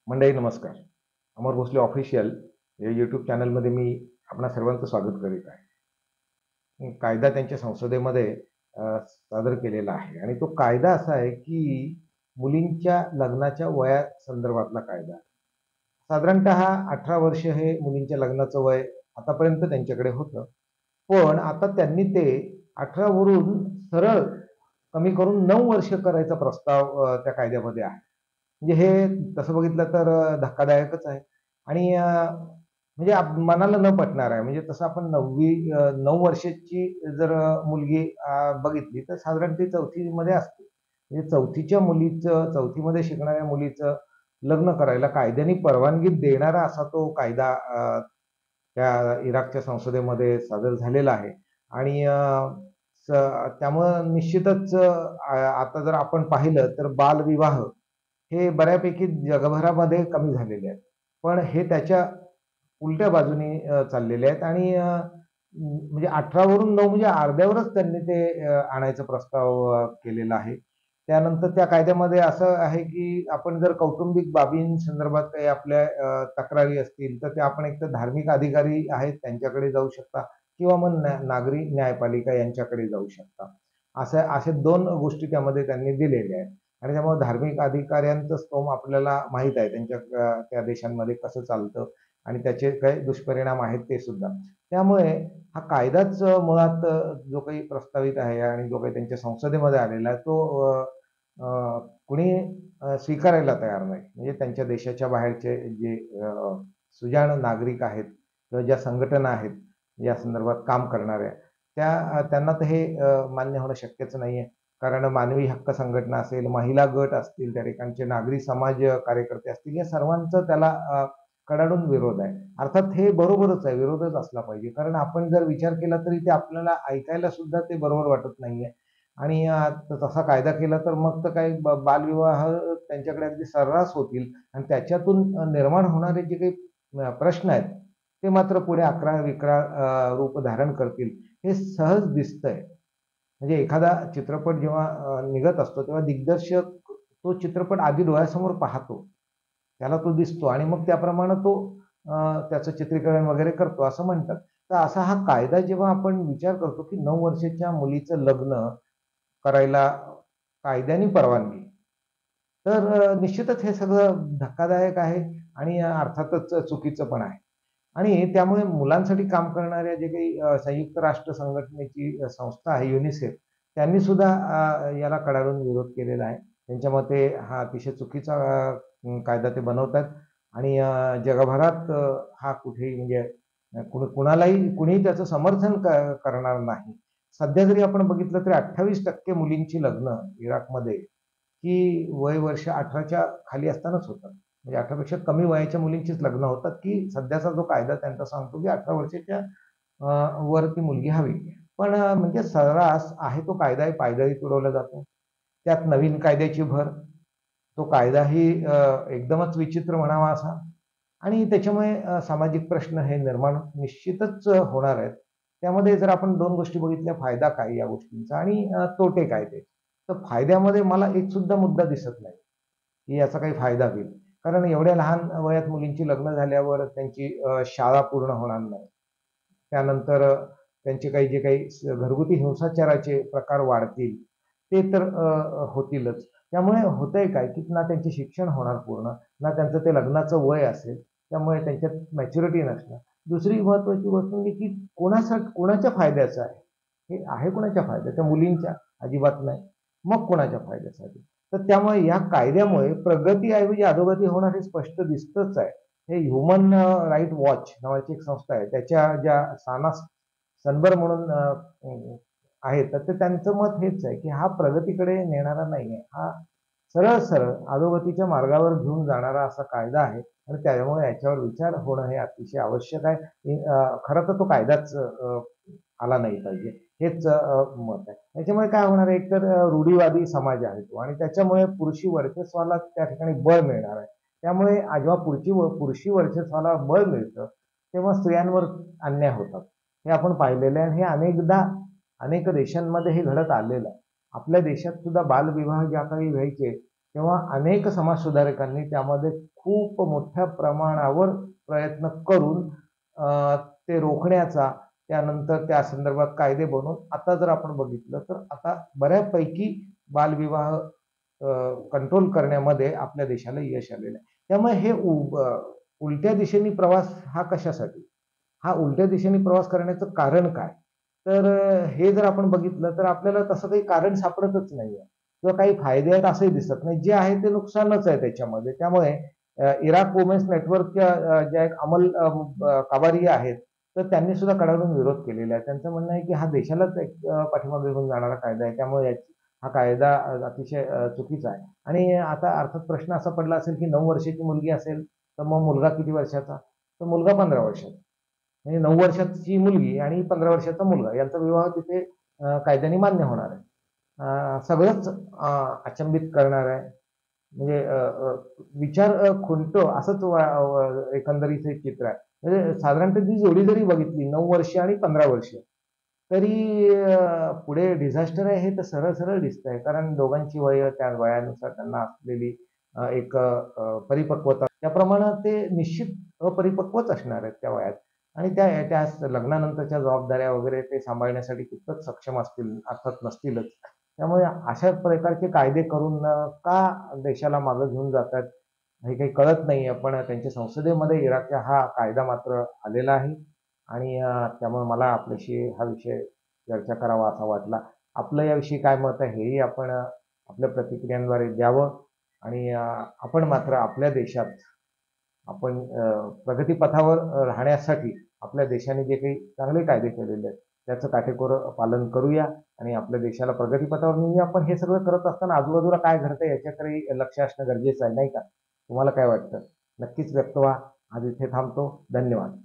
मंडळी नमस्कार. अमर भोसले ऑफिशियल या यूट्यूब चॅनलमध्ये मी आपणा सर्वांचं स्वागत करीत आहे. कायदा त्यांच्या संसदेमध्ये सादर केलेला आहे आणि तो कायदा असा आहे की मुलींच्या लग्नाच्या वया संदर्भातला कायदा. साधारणतः 18 वर्ष हे मुलींच्या लग्नाचं वय आतापर्यंत त्यांच्याकडे होतं. पण आता त्यांनी ते 18 वरून सरळ कमी करून 9 वर्ष करायचा प्रस्ताव त्या कायद्यामध्ये आहे. म्हणजे हे तसं बघितलं तर धक्कादायकच आहे आणि म्हणजे मनाला न पटणार आहे. म्हणजे तसं आपण 9 वर्षाची जर मुलगी बघितली तर साधारण ती 4थी मध्ये असते. म्हणजे 4थीमध्ये शिकणाऱ्या मुलीचं लग्न करायला कायद्याने परवानगी देणारा असा तो कायदा त्या इराकच्या संसदेमध्ये सादर झालेला आहे आणि त्यामुळं निश्चितच आता जर आपण पाहिलं तर बालविवाह हे बऱ्यापैकी जगभरामध्ये कमी झालेले आहेत. पण हे त्याच्या उलट्या बाजूने चाललेले आहेत आणि म्हणजे 18 वरून 9 म्हणजे अर्ध्यावरच त्यांनी ते आणायचा प्रस्ताव केलेला आहे. त्यानंतर त्या कायद्यामध्ये असं आहे, की आपण जर कौटुंबिक बाबींसंदर्भात काही आपल्या तक्रारी असतील, तर ते आपण एकतर धार्मिक अधिकारी आहेत त्यांच्याकडे जाऊ शकता किंवा मग नागरी न्यायपालिका यांच्याकडे जाऊ शकता. असे 2 गोष्टी त्यामध्ये त्यांनी दिलेल्या आहेत. आणि त्यामुळे धार्मिक अधिकाऱ्यांचं स्तोम आपल्याला माहीत आहे त्यांच्या त्या देशांमध्ये कसं चालतं आणि त्याचे काही दुष्परिणाम आहेत ते सुद्धा. त्यामुळे हा कायदाच मुळात जो काही प्रस्तावित आहे आणि जो काही त्यांच्या संसदेमध्ये आलेला आहे तो कुणी स्वीकारायला तयार नाही. म्हणजे त्यांच्या देशाच्या बाहेरचे जे सुजाण नागरिक आहेत किंवा ज्या संघटना आहेत या संदर्भात काम करणाऱ्या त्यांना तर हे मान्य होणं शक्यच नाहीये. कारण मानवी हक्क संघटना असेल, महिला गट असतील, त्या ठिकाणचे नागरी समाज कार्यकर्ते असतील, या सर्वांचं त्याला कडाडून विरोध आहे. अर्थात हे बरोबरच आहे, विरोधच असला पाहिजे. कारण आपण जर विचार केला तरी ते आपल्याला ऐकायला सुद्धा ते बरोबर वाटत नाहीये आणि तसा कायदा केला तर मग तर काही बालविवाह त्यांच्याकडे अगदी सर्रास होतील आणि त्याच्यातून निर्माण होणारे जे काही प्रश्न आहेत ते मात्र पुढे अकरा-विकराळ रूप धारण करतील हे सहज दिसतंय. म्हणजे एखादा चित्रपट जेव्हा निघत असतो तेव्हा दिग्दर्शक तो चित्रपट आधी डोळ्यासमोर पाहतो. त्याला तो दिसतो आणि मग त्याप्रमाणे तो त्याचं चित्रीकरण वगैरे करतो असं म्हणतात. तर असा हा कायदा जेव्हा आपण विचार करतो, की 9 वर्षाच्या मुलीचं लग्न करायला कायद्याने परवानगी. तर निश्चितच हे सगळं धक्कादायक आहे आणि अर्थातच चुकीचं पण आहे. आणि त्यामुळे मुलांसाठी काम करणाऱ्या जे काही संयुक्त राष्ट्र संघटनेची संस्था आहे युनिसेफ त्यांनी सुद्धा याला कडाडून विरोध केलेला आहे. त्यांच्या मते हा अतिशय चुकीचा कायदा ते बनवतात आणि जगभरात हा कुठेही म्हणजे कुणीही त्याचं समर्थन करणार नाही. सध्या जरी आपण बघितलं तरी 28% मुलींची लग्न इराकमध्ये ही वय वर्ष 18च्या खाली असतानाच होतात. म्हणजे 18 पेक्षा कमी वयाच्या मुलींचीच लग्न होतात, की सध्याचा जो कायदा त्यांचा सांगतो, की 18 वर्षाच्या वरती मुलगी हवी. पण म्हणजे सर्रास आहे तो कायदा पायदळी तुडवला जातो. त्यात नवीन कायद्याची भर. तो कायदाही एकदमच विचित्र म्हणावा असा आणि त्याच्यामुळे सामाजिक प्रश्न हे निर्माण निश्चितच होणार आहेत. त्यामध्ये जर आपण 2 गोष्टी बघितल्या, फायदा काय या गोष्टींचा आणि तोटे काय ते. तर फायद्यामध्ये मला एक सुद्धा मुद्दा दिसत नाही, की याचा काही फायदा होईल. कारण एवढ्या लहान वयात मुलींची लग्न झाल्यावर त्यांची शाळा पूर्ण होणार नाही. त्यानंतर त्यांचे जे काही घरगुती हिंसाचाराचे प्रकार वाढतील, ते तर होतीलच. त्यामुळे होतंय काय, की ना त्यांचे शिक्षण होणार पूर्ण, ना त्यांचं ते लग्नाचं वय असेल. त्यामुळे त्यांच्यात मॅच्युरिटी नसणार. दुसरी महत्त्वाची गोष्ट म्हणजे की कोणाच्या फायद्याचं आहे? हे आहे कोणाच्या फायद्याच्या? मुलींच्या? अजिबात नाही. मग कोणाच्या फायद्यासाठी? तर त्यामुळे या कायद्यामुळे प्रगतीऐवजी अधोगती होणार हे स्पष्ट दिसतच आहे. हे ह्युमन राईट वॉच नावाची एक संस्था आहे. त्याच्या ज्या साना सनबर म्हणून आहेत, तर त्यांचं मत हेच आहे, की हा प्रगतीकडे नेणारा नाहीये. हा सरळ-सरळ अधोगतीच्या मार्गावर घेऊन जाणारा असा कायदा आहे आणि त्यामुळे याच्यावर विचार होणं हे अतिशय आवश्यक आहे. खरं तर तो कायदाच आला नाही पाहिजे. हेच मत आहे. त्याच्यामुळे काय होणार आहे, एकतर रूढीवादी समाज आहे तो आणि त्याच्यामुळे पुरुषी वर्चस्वाला त्या ठिकाणी बळ मिळणार आहे. त्यामुळे जेव्हा पुरुषी वर्चस्वाला बळ मिळतं, तेव्हा स्त्रियांवर अन्याय होतात. हे आपण पाहिलेलं आहे आणि हे अनेकदा अनेक देशांमध्ये हे घडत आलेलं आहे. आपल्या देशात सुद्धा बालविवाह ज्या काही व्हायचे तेव्हा अनेक समाजसुधारकांनी त्यामध्ये खूप मोठ्या प्रमाणावर प्रयत्न करून ते रोखण्याचा, त्यानंतर त्या संदर्भात कायदे बनवून आता जर आपण बघितलं तर आता बऱ्यापैकी बालविवाह कंट्रोल करण्यामध्ये आपल्या देशाला यश आलेलं आहे. त्यामुळे हे उलट्या दिशेने प्रवास हा कशासाठी? हा उलट्या दिशेने प्रवास करण्याचं कारण काय? तर हे जर आपण बघितलं तर आपल्याला तसं काही कारण सापडतच नाहीये किंवा काही फायदे आहेत असंही दिसत नाही. जे आहे ते नुकसानच आहे त्याच्यामध्ये. त्यामुळे इराक वुमेन्स नेटवर्कच्या ज्या एक काबारी आहेत, तर त्यांनी सुद्धा कडाडून विरोध केलेला आहे. त्यांचं म्हणणं आहे की हा देशालाच एक पाठीमागे घेऊन जाणारा कायदा आहे. त्यामुळे हा कायदा अतिशय चुकीचा आहे. आणि आता अर्थात प्रश्न असा पडला असेल की 9 वर्षाची मुलगी असेल, तर मग मुलगा किती वर्षाचा? तर मुलगा 15 वर्षाचा. म्हणजे 9 वर्षाची मुलगी आणि 15 वर्षाचा मुलगा यांचा विवाह तिथे कायद्याने मान्य होणार आहे. सगळंच अचंबित करणार आहे. म्हणजे विचार खुंटतो असंच एकंदरीत हे चित्र आहे. म्हणजे साधारणतः ती जोडी जरी बघितली 9 वर्ष आणि 15 वर्ष, तरी पुढे डिझास्टर आहे हे तर सरळ-सरळ दिसतंय. कारण दोघांची वय त्या वयानुसार त्यांना असलेली एक परिपक्वता त्याप्रमाणे ते निश्चित अपरिपक्वच असणार आहेत त्या वयात. आणि त्या त्या लग्नानंतरच्या जबाबदाऱ्या वगैरे ते सांभाळण्यासाठी कितपत सक्षम असतील, अर्थात नसतीलच. त्यामुळे अशा प्रकारचे कायदे करून का देशाला मागे घेऊन जातात हे काही कळत नाहीये. पण त्यांच्या संसदेमध्ये इराकच्या हा कायदा मात्र आलेला आहे आणि त्यामुळे मला आपल्याशी हा विषय चर्चा करावा असा वाटला. आपलं याविषयी काय मत आहे हेही आपण आपल्या प्रतिक्रियांद्वारे द्यावं आणि आपण मात्र आपल्या देशात आपण प्रगतीपथावर राहण्यासाठी आपल्या देशाने जे काही चांगले कायदे केलेले आहेत, त्याचं काटेकोर पालन करूया आणि आपल्या देशाला प्रगतीपथावर नेऊया. पण हे सगळं करत असताना आजूबाजूला काय घडतंय याच्याकडे लक्ष असणं गरजेचं आहे, नाही का? तुम्हाला काय वाटतं? नक्कीच व्यक्त व्हा. आज इथे थांबतो. धन्यवाद.